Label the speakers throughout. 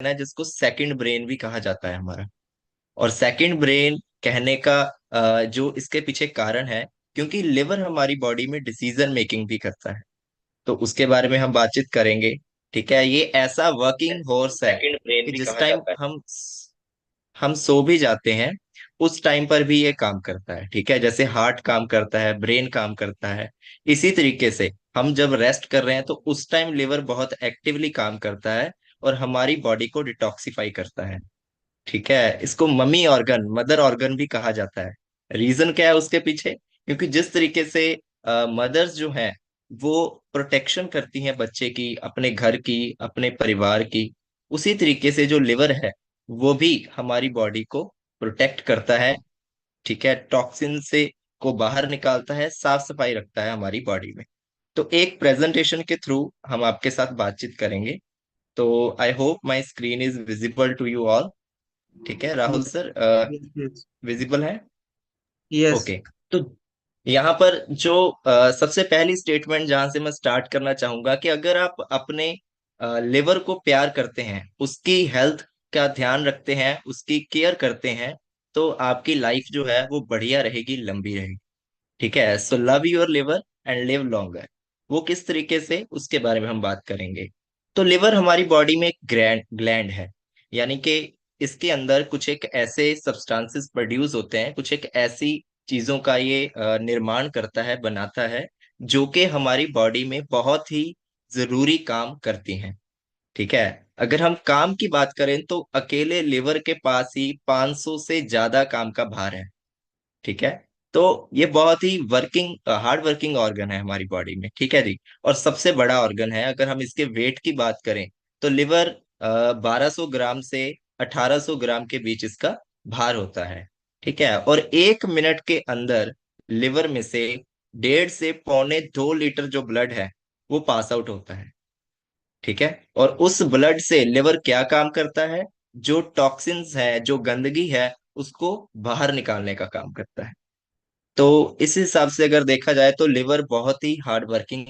Speaker 1: है जिसको second brain भी कहा जाता है हमारा। और सेकंड ब्रेन कहने का जो इसके पीछे कारण है, क्योंकि लिवर हमारी बॉडी में डिसीजन मेकिंग भी करता है। तो उसके बारे में हम बातचीत करेंगे। ठीक है, ये ऐसा वर्किंग हॉर्स है
Speaker 2: सेकंड ब्रेन
Speaker 1: कि
Speaker 2: भी
Speaker 1: जिस
Speaker 2: कहा
Speaker 1: टाइम
Speaker 2: जाता है।
Speaker 1: हम सो भी जाते हैं, उस टाइम पर भी ये काम करता है। ठीक है, जैसे हार्ट काम करता है, ब्रेन काम करता है, इसी तरीके से हम जब रेस्ट कर रहे हैं तो उस टाइम लिवर बहुत एक्टिवली काम करता है और हमारी बॉडी को डिटॉक्सिफाई करता है। ठीक है, इसको मम्मी ऑर्गन, मदर ऑर्गन भी कहा जाता है। रीजन क्या है उसके पीछे? क्योंकि जिस तरीके से मदर्स जो हैं वो प्रोटेक्शन करती हैं बच्चे की, अपने घर की, अपने परिवार की, उसी तरीके से जो लिवर है वो भी हमारी बॉडी को प्रोटेक्ट करता है। ठीक है, टॉक्सिन से को बाहर निकालता है, साफ सफाई रखता है हमारी बॉडी में। तो एक प्रेजेंटेशन के थ्रू हम आपके साथ बातचीत करेंगे। तो I hope my screen is visible to you all. ठीक है Rahul sir,
Speaker 2: yes yes.
Speaker 1: Visible है?
Speaker 2: यस।
Speaker 1: ओके। तो यहाँ पर जो सबसे पहली स्टेटमेंट जहां से मैं स्टार्ट करना चाहूंगा कि अगर आप अपने लिवर को प्यार करते हैं, उसकी हेल्थ का ध्यान रखते हैं, उसकी केयर करते हैं, तो आपकी लाइफ जो है वो बढ़िया रहेगी, लंबी रहेगी। ठीक है, so love your liver and live longer. वो किस तरीके से, उसके बारे में हम बात करेंगे। तो लिवर हमारी बॉडी में एक ग्लैंड है, यानी कि इसके अंदर कुछ एक ऐसे सब्सटेंसेस प्रोड्यूस होते हैं, कुछ एक ऐसी चीजों का ये निर्माण करता है, बनाता है, जो कि हमारी बॉडी में बहुत ही जरूरी काम करती हैं। ठीक है, अगर हम काम की बात करें तो अकेले लिवर के पास ही 500 से ज्यादा काम का भार है। ठीक है, तो ये बहुत ही हार्ड वर्किंग ऑर्गन है हमारी बॉडी में। ठीक है जी, और सबसे बड़ा ऑर्गन है। अगर हम इसके वेट की बात करें तो लिवर 1200 ग्राम से 1800 ग्राम के बीच इसका भार होता है। ठीक है, और 1 मिनट के अंदर लिवर में से 1.5 से 2.25 लीटर जो ब्लड है वो पास आउट होता है। ठीक है, और उस ब्लड से लिवर क्या काम करता है? जो टॉक्सिन्स है, जो गंदगी है, उसको बाहर निकालने का काम करता है। तो इस हिसाब से अगर देखा जाए तो लिवर बहुत ही हार्ड वर्किंग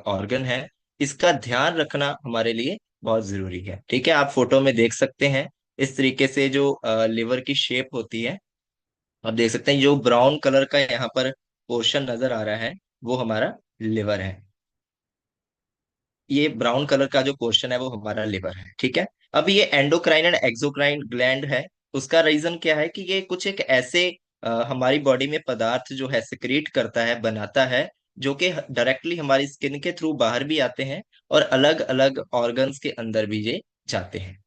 Speaker 1: ऑर्गन है। इसका ध्यान रखना हमारे लिए बहुत जरूरी है। ठीक है, आप फोटो में देख सकते हैं इस तरीके से जो लिवर की शेप होती है। आप देख सकते हैं जो ब्राउन कलर का यहाँ पर पोर्शन नजर आ रहा है वो हमारा लिवर है। ये ब्राउन कलर का जो पोर्शन है वो हमारा लिवर है। ठीक है, अब ये एंडोक्राइन एंड एक्सोक्राइन ग्लैंड है। उसका रीजन क्या है कि ये कुछ एक ऐसे हमारी बॉडी में पदार्थ जो है सिक्रीट करता है, बनाता है, जो कि डायरेक्टली हमारी स्किन के थ्रू बाहर भी आते हैं और अलग अलग ऑर्गन्स के अंदर भी ये जाते हैं।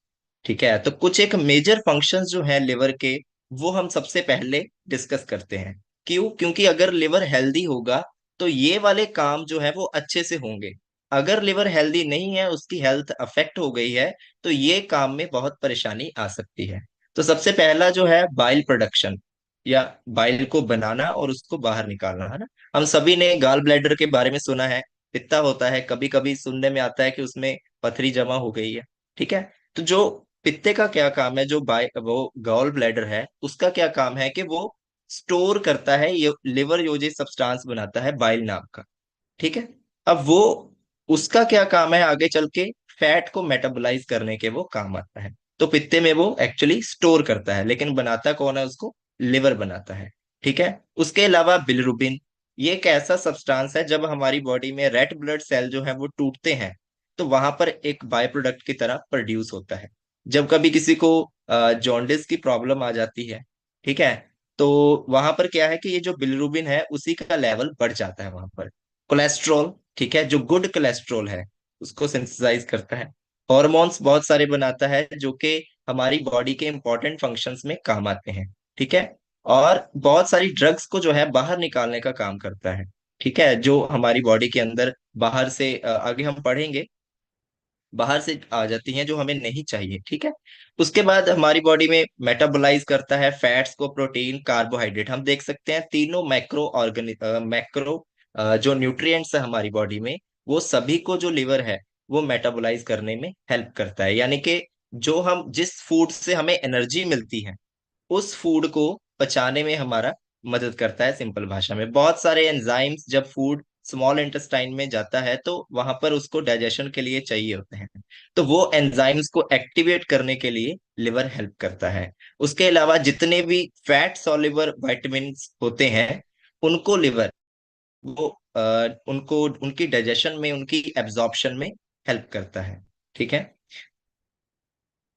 Speaker 1: ठीक है, तो कुछ एक मेजर फंक्शंस जो है लिवर के, वो हम सबसे पहले डिस्कस करते हैं। क्यों? क्योंकि अगर लिवर हेल्दी होगा तो ये वाले काम जो है वो अच्छे से होंगे। अगर लिवर हेल्दी नहीं है, उसकी हेल्थ अफेक्ट हो गई है, तो ये काम में बहुत परेशानी आ सकती है। तो सबसे पहला जो है बाइल प्रोडक्शन, या बाइल को बनाना और उसको बाहर निकालना, है ना। हम सभी ने गाल ब्लैडर के बारे में सुना है, पित्ता होता है, कभी कभी सुनने में आता है कि उसमें पथरी जमा हो गई है। ठीक है, तो जो पित्ते का क्या काम है, जो वो गॉल ब्लैडर है, उसका क्या काम है कि वो स्टोर करता है, ये लिवर योजे सब्सटेंस बनाता है बाइल नाम का। ठीक है, अब वो, उसका क्या काम है आगे चल के? फैट को मेटाबोलाइज करने के वो काम आता है। तो पित्ते में वो एक्चुअली स्टोर करता है, लेकिन बनाता कौन है उसको? लिवर बनाता है। ठीक है, उसके अलावा बिलिरुबिन, ये एक ऐसा सब्सटेंस है, जब हमारी बॉडी में रेड ब्लड सेल जो है वो टूटते हैं तो वहां पर एक बाय प्रोडक्ट की तरह प्रोड्यूस होता है। जब कभी किसी को जॉन्डिस की प्रॉब्लम आ जाती है, ठीक है, तो वहां पर क्या है कि ये जो बिलिरुबिन है उसी का लेवल बढ़ जाता है वहां पर। कोलेस्ट्रॉल, ठीक है, जो गुड कोलेस्ट्रॉल है उसको सिंथेसाइज करता है। हॉर्मोन्स बहुत सारे बनाता है जो कि हमारी बॉडी के इंपॉर्टेंट फंक्शंस में काम आते हैं। ठीक है, और बहुत सारी ड्रग्स को जो है बाहर निकालने का काम करता है। ठीक है, जो हमारी बॉडी के अंदर बाहर से आगे हम पढ़ेंगे, बाहर से आ जाती हैं जो हमें नहीं चाहिए। ठीक है, उसके बाद हमारी बॉडी में मेटाबोलाइज करता है फैट्स को, प्रोटीन, कार्बोहाइड्रेट। हम देख सकते हैं तीनों मैक्रो जो न्यूट्रिएंट्स है हमारी बॉडी में, वो सभी को जो लिवर है वो मेटाबोलाइज करने में हेल्प करता है। यानी कि जो हम जिस फूड से हमें एनर्जी मिलती है उस फूड को पचाने में हमारा मदद करता है। सिंपल भाषा में बहुत सारे एंजाइम्स जब फूड स्मॉल इंटेस्टाइन में जाता है तो वहां पर उसको डाइजेशन के लिए चाहिए होते हैं। तो वो एंजाइम्स को एक्टिवेट करने के लिए लिवर हेल्प करता है। उसके अलावा जितने भी फैट सॉल्युबल विटामिन होते हैं उनको लिवर वो उनको उनकी डाइजेशन में, उनकी एब्जॉर्प्शन में हेल्प करता है। ठीक है।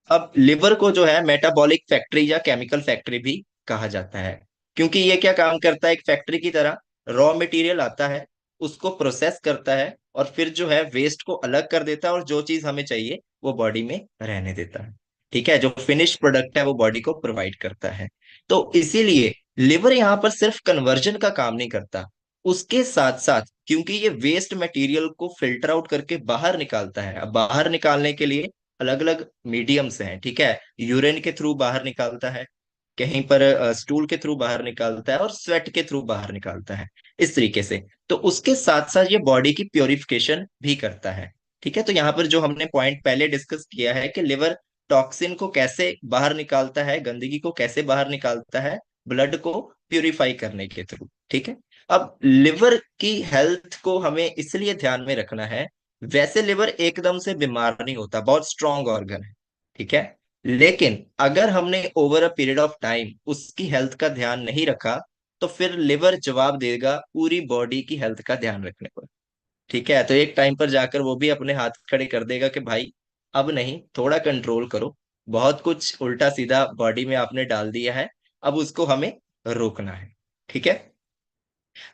Speaker 1: अब लिवर को जो है मेटाबॉलिक फैक्ट्री या केमिकल फैक्ट्री भी कहा जाता है, क्योंकि ये क्या काम करता है, एक फैक्ट्री की तरह रॉ मटेरियल आता है, उसको प्रोसेस करता है और फिर जो है वेस्ट को अलग कर देता है और जो चीज हमें चाहिए वो बॉडी में रहने देता है। ठीक है, जो फिनिश प्रोडक्ट है वो बॉडी को प्रोवाइड करता है। तो इसीलिए लिवर यहाँ पर सिर्फ कन्वर्जन का काम नहीं करता, उसके साथ साथ क्योंकि ये वेस्ट मटेरियल को फिल्टर आउट करके बाहर निकालता है। अब बाहर निकालने के लिए अलग अलग मीडियम्स हैं। ठीक है, यूरिन के थ्रू बाहर निकालता है, कहीं पर स्टूल के थ्रू बाहर निकालता है और स्वेट के थ्रू बाहर निकालता है, इस तरीके से। तो उसके साथ साथ ये बॉडी की प्योरिफिकेशन भी करता है। ठीक है, तो यहाँ पर जो हमने पॉइंट पहले डिस्कस किया है कि लिवर टॉक्सिन को कैसे बाहर निकालता है, गंदगी को कैसे बाहर निकालता है, ब्लड को प्यूरिफाई करने के थ्रू। ठीक है। अब लिवर की हेल्थ को हमें इसलिए ध्यान में रखना है, वैसे लिवर एकदम से बीमार नहीं होता, बहुत स्ट्रांग ऑर्गन है। ठीक है, लेकिन अगर हमने over a period of time उसकी हेल्थ का ध्यान नहीं रखा तो फिर लिवर जवाब देगा पूरी बॉडी की हेल्थ का ध्यान रखने पर। ठीक है, तो एक टाइम पर जाकर वो भी अपने हाथ खड़े कर देगा कि भाई अब नहीं, थोड़ा कंट्रोल करो, बहुत कुछ उल्टा सीधा बॉडी में आपने डाल दिया है, अब उसको हमें रोकना है। ठीक है।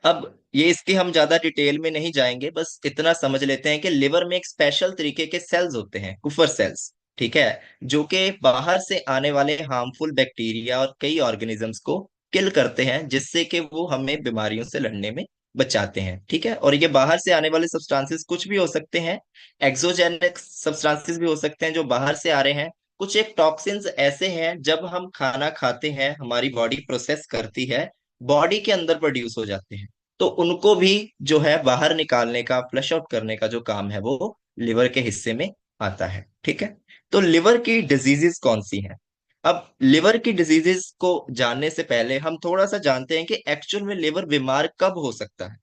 Speaker 1: अब ये इसकी हम ज्यादा डिटेल में नहीं जाएंगे, बस इतना समझ लेते हैं कि लिवर में एक स्पेशल तरीके के सेल्स होते हैं, कुफर सेल्स। ठीक है, जो कि बाहर से आने वाले हार्मफुल बैक्टीरिया और कई ऑर्गेनिजम्स को किल करते हैं, जिससे कि वो हमें बीमारियों से लड़ने में बचाते हैं। ठीक है, और ये बाहर से आने वाले सब्सटेंसेस कुछ भी हो सकते हैं, एक्सोजेनिक सब्सटेंसेस भी हो सकते हैं जो बाहर से आ रहे हैं। कुछ एक टॉक्सिन्स ऐसे हैं, जब हम खाना खाते हैं हमारी बॉडी प्रोसेस करती है, बॉडी के अंदर प्रोड्यूस हो जाते हैं, तो उनको भी जो है बाहर निकालने का, फ्लश आउट करने का जो काम है वो लिवर के हिस्से में आता है। ठीक है, तो लिवर की डिजीजेस कौन सी हैं? अब लिवर की डिजीजेस को जानने से पहले हम थोड़ा सा जानते हैं कि एक्चुअल में लिवर बीमार कब हो सकता है।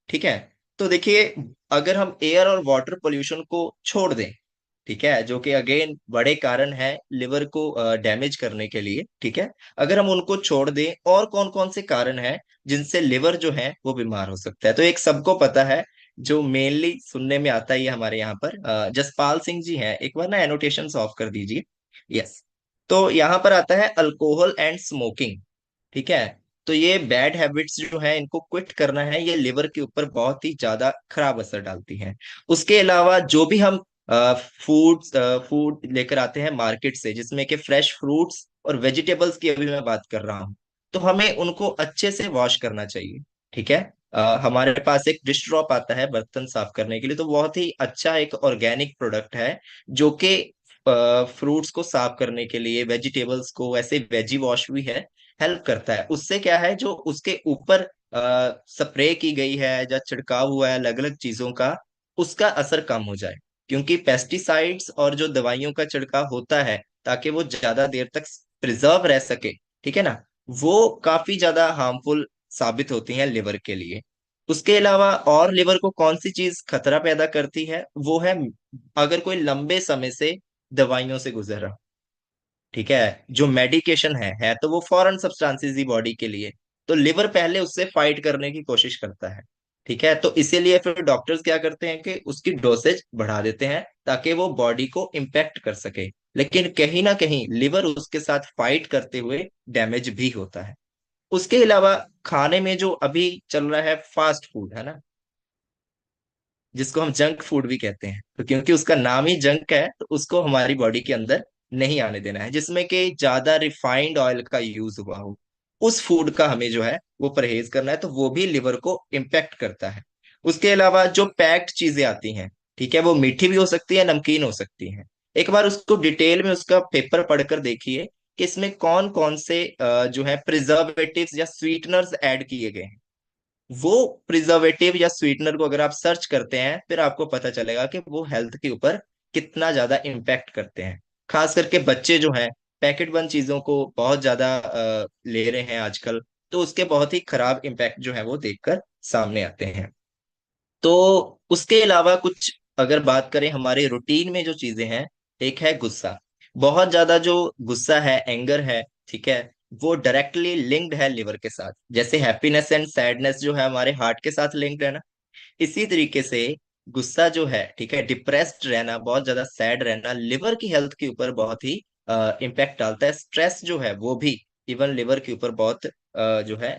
Speaker 1: ठीक है, तो देखिए, अगर हम एयर और वाटर पोल्यूशन को छोड़ दें, ठीक है, जो कि अगेन बड़े कारण है लिवर को डैमेज करने के लिए, ठीक है, अगर हम उनको छोड़ दें, और कौन कौन से कारण हैं जिनसे लिवर जो है वो बीमार हो सकता है, तो एक सबको पता है, जो मेनली सुनने में आता है ये हमारे यहाँ पर जसपाल सिंह जी हैं, एक बार ना एनोटेशन ऑफ कर दीजिए। यस, तो यहाँ पर आता है अल्कोहल एंड स्मोकिंग। ठीक है, तो ये बैड हैबिट्स जो है इनको क्विट करना है, ये लिवर के ऊपर बहुत ही ज्यादा खराब असर डालती हैं। उसके अलावा जो भी हम फूड फूड लेकर आते हैं मार्केट से, जिसमें कि फ्रेश फ्रूट्स और वेजिटेबल्स की अभी मैं बात कर रहा हूँ, तो हमें उनको अच्छे से वॉश करना चाहिए। ठीक है, हमारे पास एक डिश ड्रॉप आता है बर्तन साफ करने के लिए, तो बहुत ही अच्छा एक ऑर्गेनिक प्रोडक्ट है, जो कि फ्रूट्स को साफ करने के लिए, वेजिटेबल्स को, ऐसे वेजी वॉश भी है, हेल्प करता है। उससे क्या है, जो उसके ऊपर स्प्रे की गई है या छिड़काव हुआ है अलग अलग चीजों का, उसका असर कम हो जाए, क्योंकि पेस्टिसाइड्स और जो दवाइयों का छिड़काव होता है ताकि वो ज्यादा देर तक प्रिजर्व रह सके, ठीक है ना, वो काफी ज्यादा हार्मफुल साबित होती हैं लिवर के लिए। उसके अलावा और लिवर को कौन सी चीज खतरा पैदा करती है, वो है अगर कोई लंबे समय से दवाइयों से गुजर रहा, ठीक है, जो मेडिकेशन है तो वो फॉरेन सब्सटेंसेस ही बॉडी के लिए, तो लिवर पहले उससे फाइट करने की कोशिश करता है। ठीक है, तो इसीलिए फिर डॉक्टर्स क्या करते हैं कि उसकी डोसेज बढ़ा देते हैं ताकि वो बॉडी को इम्पैक्ट कर सके, लेकिन कहीं ना कहीं लिवर उसके साथ फाइट करते हुए डैमेज भी होता है। उसके अलावा खाने में जो अभी चल रहा है फास्ट फूड, है ना, जिसको हम जंक फूड भी कहते हैं, तो क्योंकि उसका नाम ही जंक है तो उसको हमारी बॉडी के अंदर नहीं आने देना है, जिसमें कि ज्यादा रिफाइंड ऑयल का यूज हुआ हो, उस फूड का हमें जो है वो परहेज करना है, तो वो भी लिवर को इम्पेक्ट करता है। उसके अलावा जो पैक्ड चीजें आती हैं, ठीक है, वो मीठी भी हो सकती है, नमकीन हो सकती है, एक बार उसको डिटेल में उसका पेपर पढ़कर देखिए कि इसमें कौन कौन से जो है प्रिजर्वेटिव्स या स्वीटनर्स ऐड किए गए हैं। वो प्रिजर्वेटिव या स्वीटनर को अगर आप सर्च करते हैं, फिर आपको पता चलेगा कि वो हेल्थ के ऊपर कितना ज्यादा इम्पैक्ट करते हैं। खास करके बच्चे जो हैं पैकेट बंद चीजों को बहुत ज्यादा ले रहे हैं आजकल, तो उसके बहुत ही खराब इम्पैक्ट जो है वो देखकर सामने आते हैं। तो उसके अलावा कुछ अगर बात करें हमारे रूटीन में जो चीजें हैं, एक है गुस्सा। बहुत ज्यादा जो गुस्सा है, एंगर है, ठीक है, वो डायरेक्टली लिंक्ड है लिवर के साथ। जैसे हैप्पीनेस एंड सैडनेस जो है हमारे हार्ट के साथ लिंक्ड है ना, इसी तरीके से गुस्सा जो है, ठीक है, डिप्रेस्ड रहना, बहुत ज्यादा सैड रहना, लिवर की हेल्थ के ऊपर बहुत ही इम्पैक्ट डालता है। स्ट्रेस जो है वो भी इवन लिवर के ऊपर बहुत जो है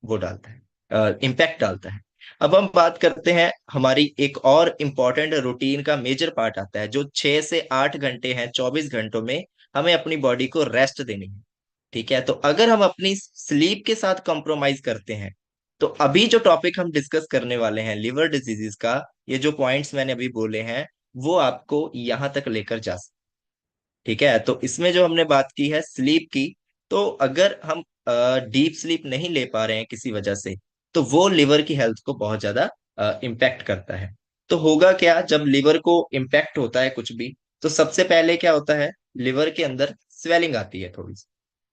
Speaker 1: वो डालता है, इम्पैक्ट डालता है। अब हम बात करते हैं, हमारी एक और इम्पॉर्टेंट रूटीन का मेजर पार्ट आता है, जो 6 से 8 घंटे हैं, 24 घंटों में हमें अपनी बॉडी को रेस्ट देनी है। ठीक है, तो अगर हम अपनी स्लीप के साथ कॉम्प्रोमाइज करते हैं, तो अभी जो टॉपिक हम डिस्कस करने वाले हैं लिवर डिजीजेस का, ये जो पॉइंट्स मैंने अभी बोले हैं, वो आपको यहां तक लेकर जा सकते। ठीक है, तो इसमें जो हमने बात की है स्लीप की, तो अगर हम डीप स्लीप नहीं ले पा रहे हैं किसी वजह से, तो वो लिवर की हेल्थ को बहुत ज्यादा इम्पैक्ट करता है। तो होगा क्या जब लिवर को इम्पैक्ट होता है कुछ भी, तो सबसे पहले क्या होता है, लिवर के अंदर स्वेलिंग आती है थोड़ी सी।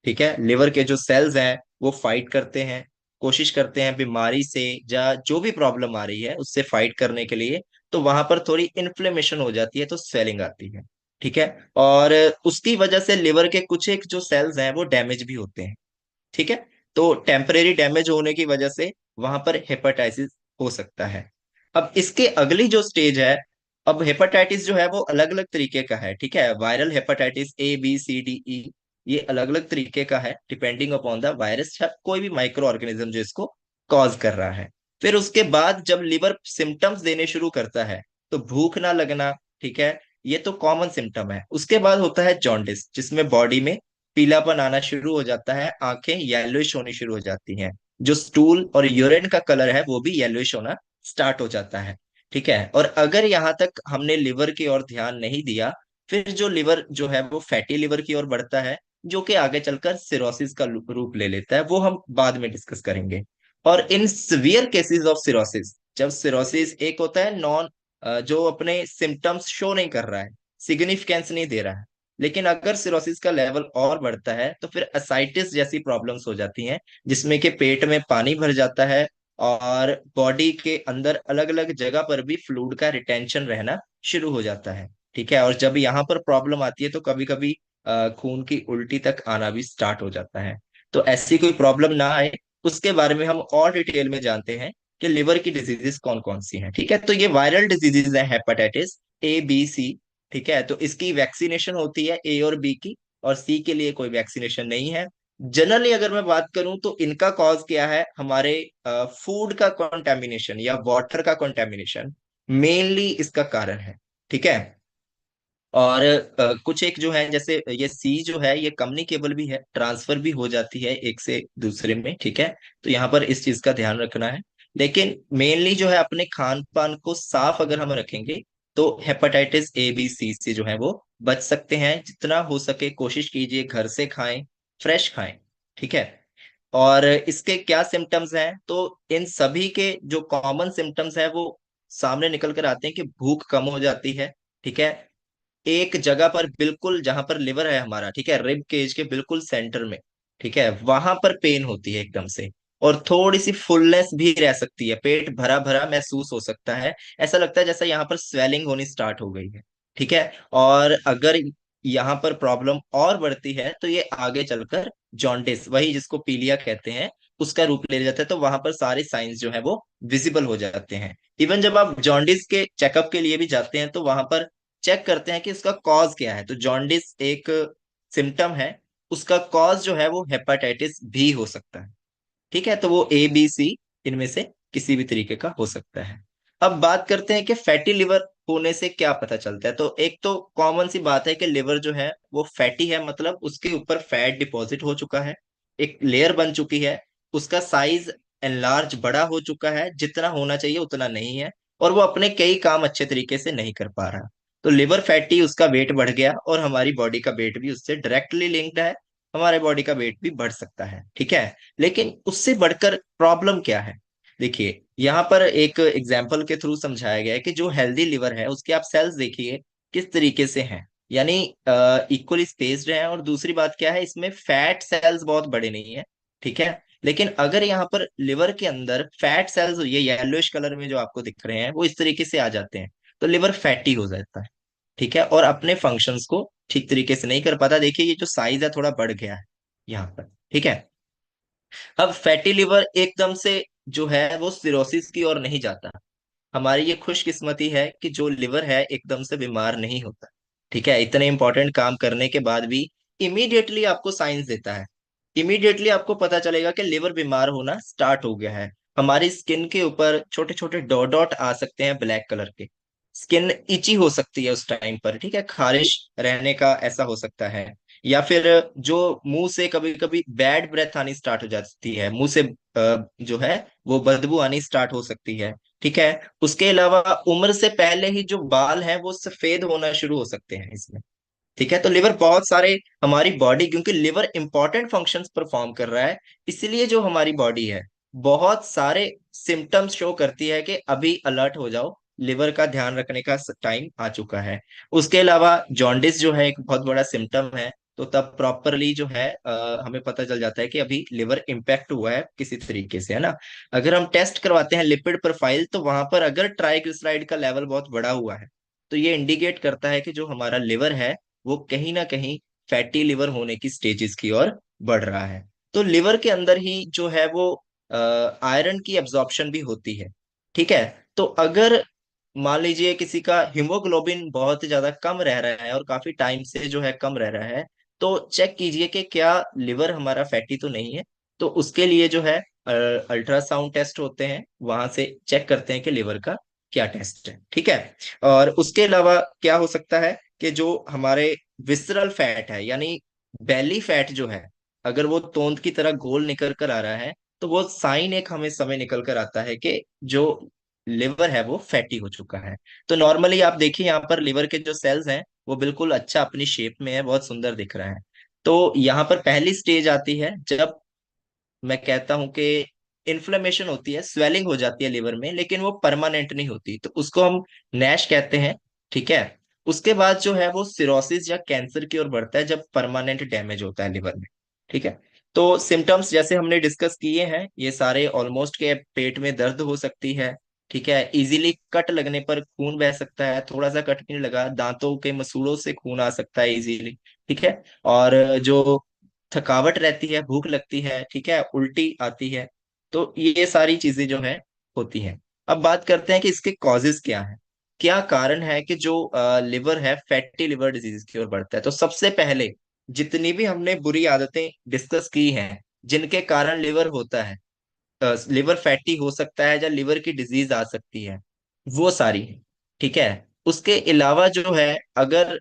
Speaker 1: ठीक है, लिवर के जो सेल्स हैं वो फाइट करते हैं, कोशिश करते हैं बीमारी से, या जो भी प्रॉब्लम आ रही है उससे फाइट करने के लिए। तो वहां पर थोड़ी इन्फ्लेमेशन हो जाती है, तो स्वेलिंग आती है। ठीक है, और उसकी वजह से लिवर के कुछ एक जो सेल्स हैं वो डैमेज भी होते हैं। ठीक है, तो टेम्परेरी डैमेज होने की वजह से वहां पर हेपेटाइटिस हो सकता है। अब इसके अगली जो स्टेज है, अब हेपेटाइटिस जो है वो अलग अलग तरीके का है। ठीक है, viral hepatitis A B C D E, ये अलग अलग तरीके का है डिपेंडिंग अपॉन द वायरस या कोई भी माइक्रो ऑर्गेनिज्म जो इसको कॉज कर रहा है। फिर उसके बाद जब लिवर सिम्टम्स देने शुरू करता है, तो भूख ना लगना, ठीक है, ये तो कॉमन सिम्टम है। उसके बाद होता है जॉन्डिस, जिसमें बॉडी में पीलापन आना शुरू हो जाता है, आंखें येलोइश होनी शुरू हो जाती हैं, जो स्टूल और यूरिन का कलर है वो भी येलोइश होना स्टार्ट हो जाता है। ठीक है, और अगर यहाँ तक हमने लिवर की ओर ध्यान नहीं दिया, फिर जो लिवर जो है वो फैटी लिवर की ओर बढ़ता है, जो कि आगे चलकर सिरोसिस का रूप ले लेता है, वो हम बाद में डिस्कस करेंगे। और इन सिवियर केसेस ऑफ सिरोसिस, जब सिरोसिस एक होता है नॉन, जो अपने सिम्टम्स शो नहीं कर रहा है, सिग्निफिकेंस नहीं दे रहा है, लेकिन अगर सिरोसिस का लेवल और बढ़ता है तो फिर असाइटिस जैसी प्रॉब्लम्स हो जाती हैं, जिसमें कि पेट में पानी भर जाता है, और बॉडी के अंदर अलग अलग जगह पर भी फ्लूइड का रिटेंशन रहना शुरू हो जाता है। ठीक है, और जब यहाँ पर प्रॉब्लम आती है तो कभी कभी खून की उल्टी तक आना भी स्टार्ट हो जाता है। तो ऐसी कोई प्रॉब्लम ना आए, उसके बारे में हम और डिटेल में जानते हैं कि लिवर की डिजीजेस कौन कौन सी हैं। ठीक है, तो ये वायरल डिजीजेस हैं हेपेटाइटिस A B C। ठीक है, तो इसकी वैक्सीनेशन होती है A और B की, और C के लिए कोई वैक्सीनेशन नहीं है। जनरली अगर मैं बात करूं तो इनका कॉज क्या है, हमारे फूड का कंटेमिनेशन या वाटर का कंटेमिनेशन मेनली इसका कारण है। ठीक है, और कुछ एक जो है, जैसे ये सी जो है ये कम्युनिकेबल भी है, ट्रांसफर भी हो जाती है एक से दूसरे में। ठीक है, तो यहाँ पर इस चीज का ध्यान रखना है। लेकिन मेनली जो है अपने खान पान को साफ अगर हम रखेंगे, तो हेपेटाइटिस A B C से जो है वो बच सकते हैं। जितना हो सके कोशिश कीजिए घर से खाएं, फ्रेश खाएं। ठीक है, और इसके क्या सिम्टम्स हैं, तो इन सभी के जो कॉमन सिम्टम्स है वो सामने निकल कर आते हैं कि भूख कम हो जाती है। ठीक है, एक जगह पर बिल्कुल जहां पर लिवर है हमारा, ठीक है, रिब केज के बिल्कुल सेंटर में, ठीक है, वहां पर पेन होती है एकदम से, और थोड़ी सी फुलनेस भी रह सकती है, पेट भरा भरा महसूस हो सकता है। ऐसा लगता है जैसा यहाँ पर स्वेलिंग होनी स्टार्ट हो गई है। ठीक है, और अगर यहाँ पर प्रॉब्लम और बढ़ती है तो ये आगे चलकर जॉन्डिस, वही जिसको पीलिया कहते हैं, उसका रूप ले जाता है। तो वहां पर सारे साइंस जो है वो विजिबल हो जाते हैं। इवन जब आप जॉन्डिस के चेकअप के लिए भी जाते हैं तो वहां पर चेक करते हैं कि इसका कॉज क्या है। तो जॉन्डिस एक सिम्टम है, उसका कॉज जो है वो हेपेटाइटिस भी हो सकता है। ठीक है, तो वो A B C इनमें से किसी भी तरीके का हो सकता है। अब बात करते हैं कि फैटी लिवर होने से क्या पता चलता है। तो एक तो कॉमन सी बात है कि लिवर जो है वो फैटी है, मतलब उसके ऊपर फैट डिपॉजिट हो चुका है, एक लेयर बन चुकी है, उसका साइज एनलार्ज बड़ा हो चुका है, जितना होना चाहिए उतना नहीं है, और वो अपने कई काम अच्छे तरीके से नहीं कर पा रहा। तो लिवर फैटी, उसका वेट बढ़ गया, और हमारी बॉडी का वेट भी उससे डायरेक्टली लिंक्ड है, हमारे बॉडी का वेट भी बढ़ सकता है। ठीक है, लेकिन उससे बढ़कर प्रॉब्लम क्या है, देखिए यहाँ पर एक एग्जाम्पल के थ्रू समझाया गया है कि जो हेल्दी लिवर है उसके आप सेल्स देखिए किस तरीके से हैं, यानी इक्वली स्पेस्ड हैं। और दूसरी बात क्या है, इसमें फैट सेल्स बहुत बड़े नहीं है। ठीक है, लेकिन अगर यहाँ पर लिवर के अंदर फैट सेल्स, ये येलोइश कलर में जो आपको दिख रहे हैं, वो इस तरीके से आ जाते हैं, तो लिवर फैटी हो जाता है। ठीक है, और अपने फंक्शंस को ठीक तरीके से नहीं कर पाता। देखिए ये जो साइज है थोड़ा बढ़ गया है यहाँ पर। ठीक है, अब फैटी लिवर एकदम से जो है वो सिरोसिस की ओर नहीं जाता। हमारी ये खुशकिस्मती है कि जो लिवर है एकदम से बीमार नहीं होता। ठीक है, इतने इंपॉर्टेंट काम करने के बाद भी इमीडिएटली आपको साइंस देता है। इमीडिएटली आपको पता चलेगा कि लिवर बीमार होना स्टार्ट हो गया है। हमारी स्किन के ऊपर छोटे छोटे डॉट डॉट आ सकते हैं ब्लैक कलर के। स्किन इची हो सकती है उस टाइम पर। ठीक है, खारिश रहने का ऐसा हो सकता है। या फिर जो मुंह से कभी कभी बैड ब्रेथ आनी स्टार्ट हो जाती है, मुंह से जो है वो बदबू आनी स्टार्ट हो सकती है। ठीक है, उसके अलावा उम्र से पहले ही जो बाल हैं वो सफेद होना शुरू हो सकते हैं इसमें। ठीक है, तो लिवर बहुत सारे, हमारी बॉडी क्योंकि लिवर इंपॉर्टेंट फंक्शंस परफॉर्म कर रहा है, इसलिए जो हमारी बॉडी है बहुत सारे सिम्टम्स शो करती है कि अभी अलर्ट हो जाओ, लिवर का ध्यान रखने का टाइम आ चुका है। उसके अलावा जॉन्डिस जो है एक बहुत बड़ा सिम्टम है, तो तब प्रॉपरली जो है हमें पता चल जाता है कि अभी लिवर इम्पैक्ट हुआ है किसी तरीके से, है ना। अगर हम टेस्ट करवाते हैं लिपिड प्रोफाइल, तो वहां पर अगर ट्राइग्लिसराइड का लेवल बहुत बड़ा हुआ है, तो ये इंडिकेट करता है कि जो हमारा लिवर है वो कहीं ना कहीं फैटी लिवर होने की स्टेजेस की ओर बढ़ रहा है। तो लिवर के अंदर ही जो है वो आयरन की एब्जॉर्प्शन भी होती है। ठीक है, तो अगर मान लीजिए किसी का हीमोग्लोबिन बहुत ही ज्यादा कम रह रहा है और काफी टाइम से जो है कम रह रहा है, तो चेक कीजिए कि क्या लिवर हमारा फैटी तो नहीं है। तो उसके लिए जो है अल्ट्रासाउंड टेस्ट होते हैं, वहां से चेक करते हैं कि लिवर का क्या टेस्ट है। ठीक है, और उसके अलावा क्या हो सकता है कि जो हमारे विसरल फैट है, यानी बेली फैट जो है, अगर वो तोंद की तरह गोल निकल कर आ रहा है, तो वो साइन एक हमें समय निकल कर आता है कि जो लिवर है वो फैटी हो चुका है। तो नॉर्मली आप देखिए यहाँ पर लिवर के जो सेल्स हैं वो बिल्कुल अच्छा अपनी शेप में है, बहुत सुंदर दिख रहा है। तो यहाँ पर पहली स्टेज आती है जब मैं कहता हूं कि इन्फ्लेमेशन होती है, स्वेलिंग हो जाती है लिवर में, लेकिन वो परमानेंट नहीं होती, तो उसको हम नैश कहते हैं। ठीक है, उसके बाद जो है वो सिरोसिस या कैंसर की ओर बढ़ता है जब परमानेंट डैमेज होता है लिवर में। ठीक है, तो सिम्टम्स जैसे हमने डिस्कस किए हैं ये सारे ऑलमोस्ट, के पेट में दर्द हो सकती है। ठीक है, इजीली कट लगने पर खून बह सकता है, थोड़ा सा कट नहीं लगा दांतों के मसूड़ों से खून आ सकता है इजीली। ठीक है, और जो थकावट रहती है, भूख लगती है, ठीक है, उल्टी आती है, तो ये सारी चीजें जो है होती हैं। अब बात करते हैं कि इसके कॉजेज क्या हैं, क्या कारण है कि जो लिवर है फैटी लिवर डिजीज की ओर बढ़ता है। तो सबसे पहले जितनी भी हमने बुरी आदतें डिस्कस की हैं जिनके कारण लिवर होता है, लिवर फैटी हो सकता है या लिवर की डिजीज आ सकती है, वो सारी है। ठीक है, उसके अलावा जो है अगर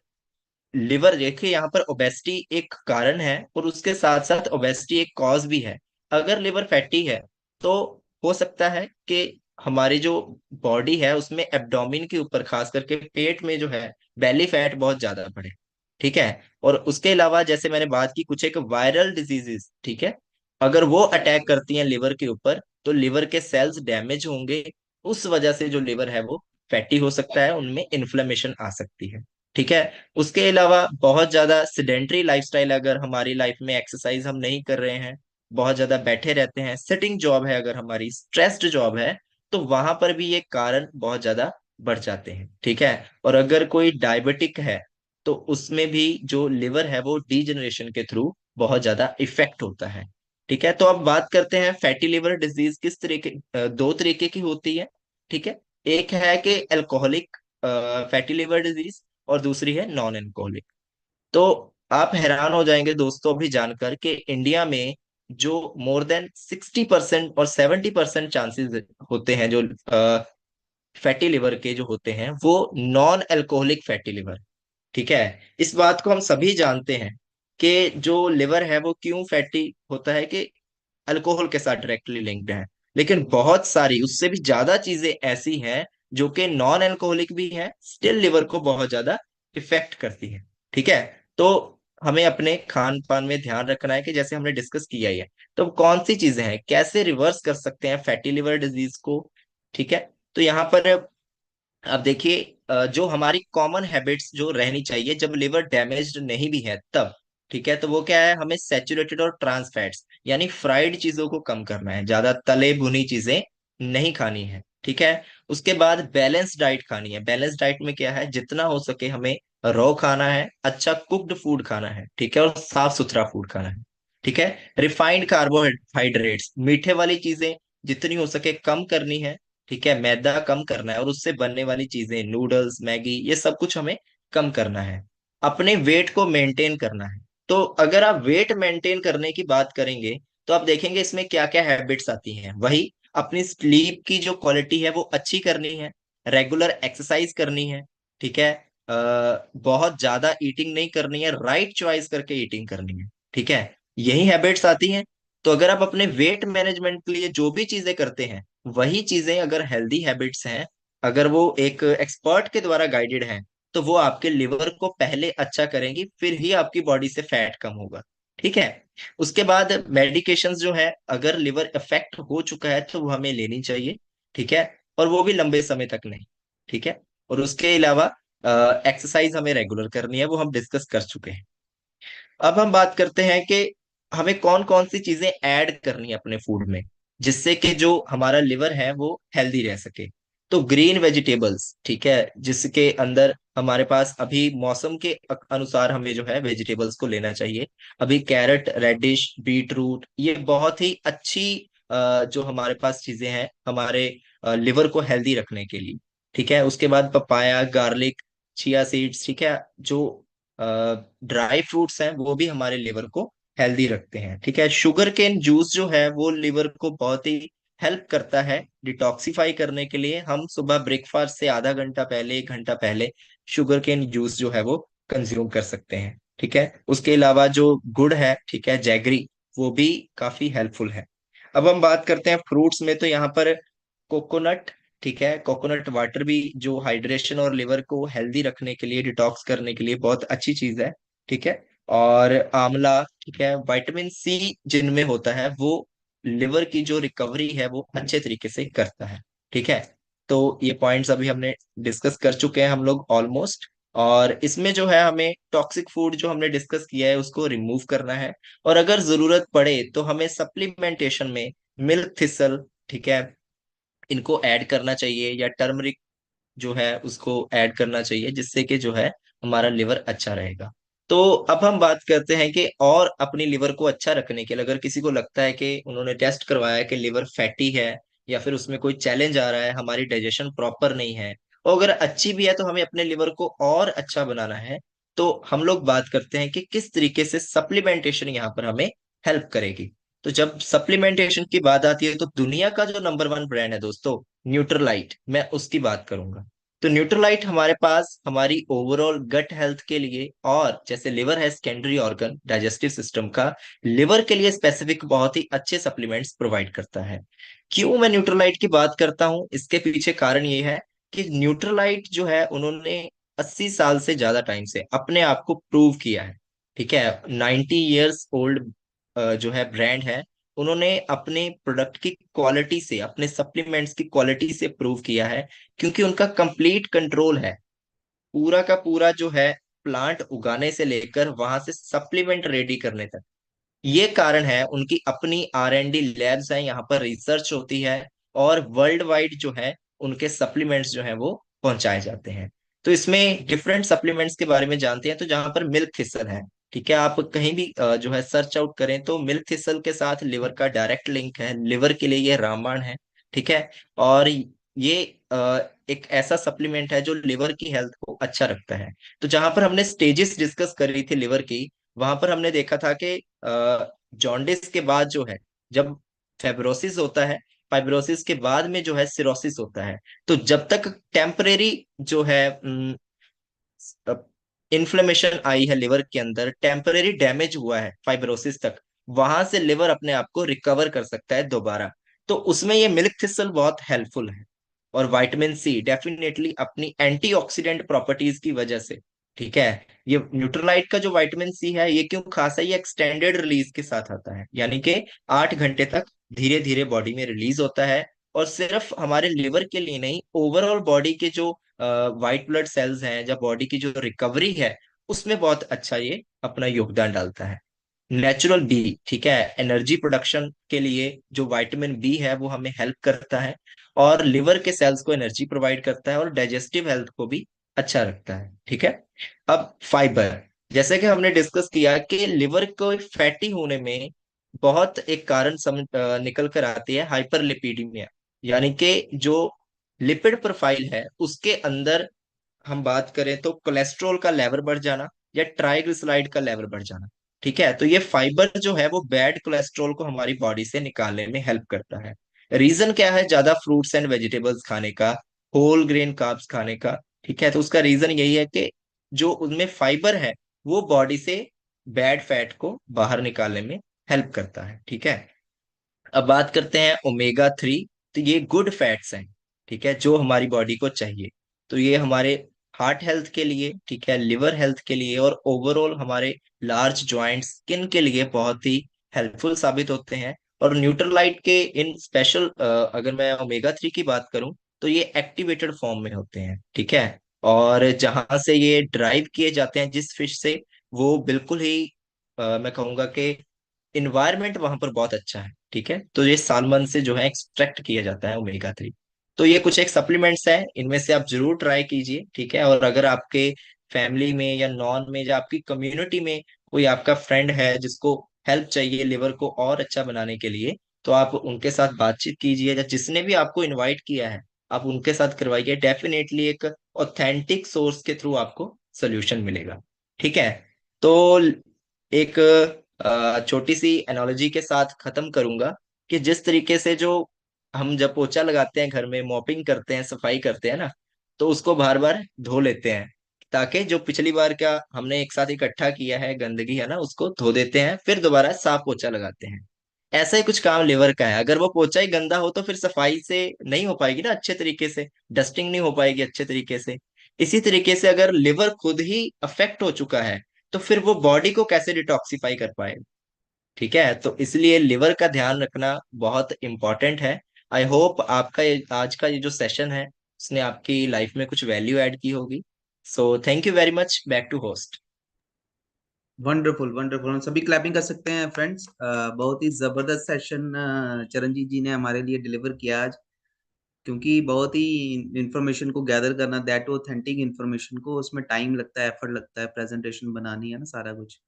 Speaker 1: लिवर, देखिए यहाँ पर ओबेसिटी एक कारण है और उसके साथ साथ ओबेसिटी एक कॉज भी है। अगर लिवर फैटी है तो हो सकता है कि हमारी जो बॉडी है उसमें एब्डोमिन के ऊपर, खास करके पेट में जो है बेली फैट बहुत ज्यादा बढ़े। ठीक है, और उसके अलावा जैसे मैंने बात की कुछ एक वायरल डिजीजेस, ठीक है, अगर वो अटैक करती हैं लिवर के ऊपर, तो लिवर के सेल्स डैमेज होंगे, उस वजह से जो लिवर है वो फैटी हो सकता है, उनमें इन्फ्लेमेशन आ सकती है। ठीक है, उसके अलावा बहुत ज्यादा सिडेंट्री लाइफस्टाइल, अगर हमारी लाइफ में एक्सरसाइज हम नहीं कर रहे हैं, बहुत ज्यादा बैठे रहते हैं, सिटिंग जॉब है, अगर हमारी स्ट्रेस्ड जॉब है, तो वहां पर भी ये कारण बहुत ज्यादा बढ़ जाते हैं। ठीक है, और अगर कोई डायबिटिक है तो उसमें भी जो लिवर है वो डीजनरेशन के थ्रू बहुत ज्यादा इफेक्ट होता है। ठीक है, तो अब बात करते हैं फैटी लिवर डिजीज किस तरीके, दो तरीके की होती है। ठीक है, एक है कि अल्कोहलिक फैटी लिवर डिजीज, और दूसरी है नॉन अल्कोहलिक। तो आप हैरान हो जाएंगे दोस्तों अभी जानकर कि इंडिया में जो मोर देन 60% और 70% चांसेस होते हैं जो फैटी लिवर के जो होते हैं वो नॉन अल्कोहलिक फैटी लिवर। ठीक है, इस बात को हम सभी जानते हैं कि जो लिवर है वो क्यों फैटी होता है, कि अल्कोहल के साथ डायरेक्टली लिंक्ड है। लेकिन बहुत सारी उससे भी ज्यादा चीजें ऐसी हैं जो कि नॉन अल्कोहलिक भी हैं, स्टिल लिवर को बहुत ज्यादा इफेक्ट करती है। ठीक है, तो हमें अपने खान पान में ध्यान रखना है कि जैसे हमने डिस्कस किया ही है, तो कौन सी चीजें हैं, कैसे रिवर्स कर सकते हैं फैटी लिवर डिजीज को। ठीक है, तो यहाँ पर अब देखिए जो हमारी कॉमन हैबिट्स जो रहनी चाहिए जब लिवर डैमेज्ड नहीं भी है तब। ठीक है, तो वो क्या है, हमें सैचुरेटेड और ट्रांस फैट्स, यानी फ्राइड चीजों को कम करना है, ज्यादा तले भुनी चीजें नहीं खानी है, ठीक है। उसके बाद बैलेंस डाइट खानी है। बैलेंस डाइट में क्या है, जितना हो सके हमें रॉ खाना है, अच्छा कुक्ड फूड खाना है, ठीक है, और साफ सुथरा फूड खाना है, ठीक है। रिफाइंड कार्बोहाइड्रेट्स, मीठे वाली चीजें जितनी हो सके कम करनी है, ठीक है। मैदा कम करना है, और उससे बनने वाली चीजें नूडल्स मैगी ये सब कुछ हमें कम करना है। अपने वेट को मेंटेन करना है। तो अगर आप वेट मेंटेन करने की बात करेंगे, तो आप देखेंगे इसमें क्या क्या हैबिट्स आती हैं। वही अपनी स्लीप की जो क्वालिटी है वो अच्छी करनी है, रेगुलर एक्सरसाइज करनी है, ठीक है। बहुत ज्यादा ईटिंग नहीं करनी है, राइट चॉइस करके ईटिंग करनी है, ठीक है। यही हैबिट्स आती हैं। तो अगर आप अपने वेट मैनेजमेंट के लिए जो भी चीजें करते हैं, वही चीजें अगर हेल्दी हैबिट्स हैं, अगर वो एक एक्सपर्ट के द्वारा गाइडेड हैं, तो वो आपके लिवर को पहले अच्छा करेंगी, फिर ही आपकी बॉडी से फैट कम होगा, ठीक है। उसके बाद मेडिकेशंस जो है, अगर लिवर इफेक्ट हो चुका है तो वो हमें लेनी चाहिए, ठीक है, और वो भी लंबे समय तक नहीं, ठीक है। और उसके अलावा एक्सरसाइज हमें रेगुलर करनी है, वो हम डिस्कस कर चुके हैं। अब हम बात करते हैं कि हमें कौन कौन सी चीजें ऐड करनी है अपने फूड में, जिससे कि जो हमारा लिवर है वो हेल्दी रह सके। तो ग्रीन वेजिटेबल्स, ठीक है, जिसके अंदर हमारे पास अभी मौसम के अनुसार हमें जो है वेजिटेबल्स को लेना चाहिए। अभी कैरेट, रेडिश, बीट रूट, ये बहुत ही अच्छी जो हमारे पास चीजें हैं हमारे लिवर को हेल्दी रखने के लिए, ठीक है। उसके बाद पपाया, गार्लिक, चिया सीड्स, ठीक है, जो ड्राई फ्रूट्स हैं वो भी हमारे लिवर को हेल्दी रखते हैं, ठीक है। शुगर केन जूस जो है वो लिवर को बहुत ही हेल्प करता है डिटॉक्सिफाई करने के लिए। हम सुबह ब्रेकफास्ट से आधा घंटा पहले, 1 घंटा पहले शुगर केन जूस जो है वो कंज्यूम कर सकते हैं, ठीक है। उसके अलावा जो गुड़ है, ठीक है, जैगरी, वो भी काफी हेल्पफुल है। अब हम बात करते हैं फ्रूट्स में, तो यहाँ पर कोकोनट, ठीक है, कोकोनट वाटर भी जो हाइड्रेशन और लिवर को हेल्दी रखने के लिए, डिटॉक्स करने के लिए बहुत अच्छी चीज है, ठीक है। और आंवला, ठीक है, विटामिन सी जिनमें होता है वो लिवर की जो रिकवरी है वो अच्छे तरीके से करता है, ठीक है। तो ये पॉइंट्स अभी हमने डिस्कस कर चुके हैं हम लोग ऑलमोस्ट। और इसमें जो है हमें टॉक्सिक फूड जो हमने डिस्कस किया है उसको रिमूव करना है। और अगर जरूरत पड़े तो हमें सप्लीमेंटेशन में मिल्क थिसल, ठीक है, इनको ऐड करना चाहिए, या टर्मरिक जो है उसको ऐड करना चाहिए, जिससे कि जो है हमारा लिवर अच्छा रहेगा। तो अब हम बात करते हैं कि और अपनी लिवर को अच्छा रखने के लिए, अगर किसी को लगता है कि उन्होंने टेस्ट करवाया है कि लिवर फैटी है, या फिर उसमें कोई चैलेंज आ रहा है, हमारी डाइजेशन प्रॉपर नहीं है, और अगर अच्छी भी है तो हमें अपने लिवर को और अच्छा बनाना है, तो हम लोग बात करते हैं कि किस तरीके से सप्लीमेंटेशन यहाँ पर हमें हेल्प करेगी। तो जब सप्लीमेंटेशन की बात आती है, तो दुनिया का जो नंबर 1 ब्रांड है दोस्तों, न्यूट्रलाइट, मैं उसकी बात करूंगा। तो न्यूट्रलाइट हमारे पास हमारी ओवरऑल गट हेल्थ के लिए, और जैसे लिवर है सेकेंडरी ऑर्गन डाइजेस्टिव सिस्टम का, लिवर के लिए स्पेसिफिक बहुत ही अच्छे सप्लीमेंट्स प्रोवाइड करता है। क्यों मैं न्यूट्रलाइट की बात करता हूँ, इसके पीछे कारण ये है कि न्यूट्रलाइट जो है उन्होंने 80 साल से ज्यादा टाइम से अपने आप को प्रूव किया है, ठीक है। 90 ईयर्स ओल्ड जो है ब्रांड है, उन्होंने अपने प्रोडक्ट की क्वालिटी से, अपने सप्लीमेंट्स की क्वालिटी से प्रूव किया है, क्योंकि उनका कंप्लीट कंट्रोल है पूरा का पूरा जो है, प्लांट उगाने से लेकर वहां से सप्लीमेंट रेडी करने तक। ये कारण है, उनकी अपनी R&D लैब्स हैं, यहाँ पर रिसर्च होती है, और वर्ल्ड वाइड जो है उनके सप्लीमेंट्स जो है वो पहुंचाए जाते हैं। तो इसमें डिफरेंट सप्लीमेंट्स के बारे में जानते हैं। तो जहाँ पर मिल्क थिसल है, ठीक है, आप कहीं भी जो है सर्च आउट करें तो मिल्क थिसल के साथ लिवर का डायरेक्ट लिंक है, लिवर के लिए ये रामबाण है, ठीक है। और ये एक ऐसा सप्लीमेंट है जो लिवर की हेल्थ को अच्छा रखता है। तो जहां पर हमने स्टेजेस डिस्कस करी थी लिवर की, वहां पर हमने देखा था कि जॉन्डिस के बाद जो है, जब फेब्रोसिस होता है, फाइब्रोसिस के बाद में जो है सिरोसिस होता है। तो जब तक टेम्परेरी जो है इन्फ्लेमेशन आई है लिवर के अंदर, टेम्परेरी डैमेज हुआ है फाइब्रोसिस तक, वहां से लिवर अपने आप को रिकवर कर सकता है दोबारा। तो उसमें ये मिल्क थिसल बहुत हेल्पफुल है। और विटामिन सी डेफिनेटली अपनी एंटीऑक्सीडेंट प्रॉपर्टीज की वजह से, ठीक है। ये न्यूट्रलाइट का जो विटामिन सी है ये क्यों खास है, ये एक्सटेंडेड रिलीज के साथ आता है, यानी कि 8 घंटे तक धीरे धीरे बॉडी में रिलीज होता है। और सिर्फ हमारे लिवर के लिए नहीं, ओवरऑल बॉडी के जो व्हाइट ब्लड सेल्स हैं, या बॉडी की जो रिकवरी है, उसमें बहुत अच्छा ये अपना योगदान डालता है। नेचुरल बी, ठीक है, एनर्जी प्रोडक्शन के लिए जो विटामिन बी है वो हमें हेल्प करता है, और लिवर के सेल्स को एनर्जी प्रोवाइड करता है, और डाइजेस्टिव हेल्थ को भी अच्छा रखता है, ठीक है। अब फाइबर, जैसे कि हमने डिस्कस किया कि लिवर को फैटी होने में बहुत एक कारण निकल कर आती है हाइपरलिपिडीमिया, यानी कि जो लिपिड प्रोफाइल है उसके अंदर हम बात करें तो कोलेस्ट्रॉल का लेवल बढ़ जाना या ट्राइग्लिसराइड का लेवल बढ़ जाना, ठीक है। तो ये फाइबर जो है वो बैड कोलेस्ट्रॉल को हमारी बॉडी से निकालने में हेल्प करता है। रीजन क्या है ज्यादा फ्रूट्स एंड वेजिटेबल्स खाने का, होल ग्रेन कार्ब्स खाने का, ठीक है। तो उसका रीजन यही है कि जो उनमें फाइबर है वो बॉडी से बैड फैट को बाहर निकालने में हेल्प करता है, ठीक है। अब बात करते हैं ओमेगा 3। तो ये गुड फैट्स हैं, ठीक है, जो हमारी बॉडी को चाहिए। तो ये हमारे हार्ट हेल्थ के लिए, ठीक है, लिवर हेल्थ के लिए, और ओवरऑल हमारे लार्ज जॉइंट स्किन के लिए बहुत ही हेल्पफुल साबित होते हैं। और न्यूट्रलाइट के इन स्पेशल, अगर मैं ओमेगा 3 की बात करूं तो ये एक्टिवेटेड फॉर्म में होते हैं, ठीक है। और जहां से ये ड्राइव किए जाते हैं जिस फिश से, वो बिल्कुल ही मैं कहूंगा कि इन्वायरमेंट वहां पर बहुत अच्छा है, ठीक है। तो ये सालमन से जो है एक्सट्रैक्ट किया जाता है ओमेगा 3। तो ये कुछ एक सप्लीमेंट्स हैं, इनमें से आप जरूर ट्राई कीजिए, ठीक है। और अगर आपके फैमिली में या नॉन में या आपकी कम्युनिटी में कोई आपका फ्रेंड है जिसको हेल्प चाहिए लिवर को और अच्छा बनाने के लिए, तो आप उनके साथ बातचीत कीजिए, या जिसने भी आपको इनवाइट किया है आप उनके साथ करवाइए। डेफिनेटली एक ऑथेंटिक सोर्स के थ्रू आपको सोल्यूशन मिलेगा, ठीक है। तो एक छोटी सी एनालॉजी के साथ खत्म करूंगा कि जिस तरीके से जो हम जब पोछा लगाते हैं घर में, मॉपिंग करते हैं, सफाई करते हैं ना, तो उसको बार बार धो लेते हैं, ताकि जो पिछली बार का हमने एक साथ इकट्ठा किया है गंदगी है ना उसको धो देते हैं, फिर दोबारा साफ पोछा लगाते हैं। ऐसा ही कुछ काम लिवर का है, अगर वो पोछा ही गंदा हो तो फिर सफाई से नहीं हो पाएगी ना अच्छे तरीके से, डस्टिंग नहीं हो पाएगी अच्छे तरीके से। इसी तरीके से अगर लिवर खुद ही अफेक्ट हो चुका है तो फिर वो बॉडी को कैसे डिटॉक्सिफाई कर पाए, ठीक है। तो इसलिए लिवर का ध्यान रखना बहुत इंपॉर्टेंट है। आई होप आपका आज का ये जो सेशन है उसने आपकी लाइफ में कुछ वैल्यू ऐड की होगी। So thank you very much, back to host.
Speaker 2: Wonderful wonderful, हम सभी क्लैपिंग कर सकते हैं फ्रेंड्स। बहुत ही जबरदस्त सेशन चरणजीत जी ने हमारे लिए डिलीवर किया आज। क्योंकि बहुत ही इंफॉर्मेशन को गैदर करना, दैट ऑथेंटिक इंफॉर्मेशन को, उसमें टाइम लगता है, एफर्ट लगता है, प्रेजेंटेशन बनानी है ना, सारा कुछ।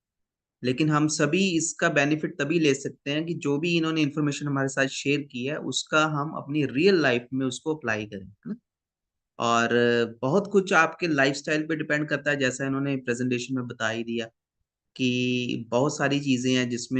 Speaker 2: लेकिन हम सभी इसका बेनिफिट तभी ले सकते हैं कि जो भी इन्होंने इंफॉर्मेशन हमारे साथ शेयर की है उसका हम अपनी रियल लाइफ में उसको अप्लाई करें, है ना। और बहुत कुछ आपके लाइफस्टाइल पे डिपेंड करता है, जैसा इन्होंने प्रेजेंटेशन में बता ही दिया कि बहुत सारी चीजें हैं जिसमें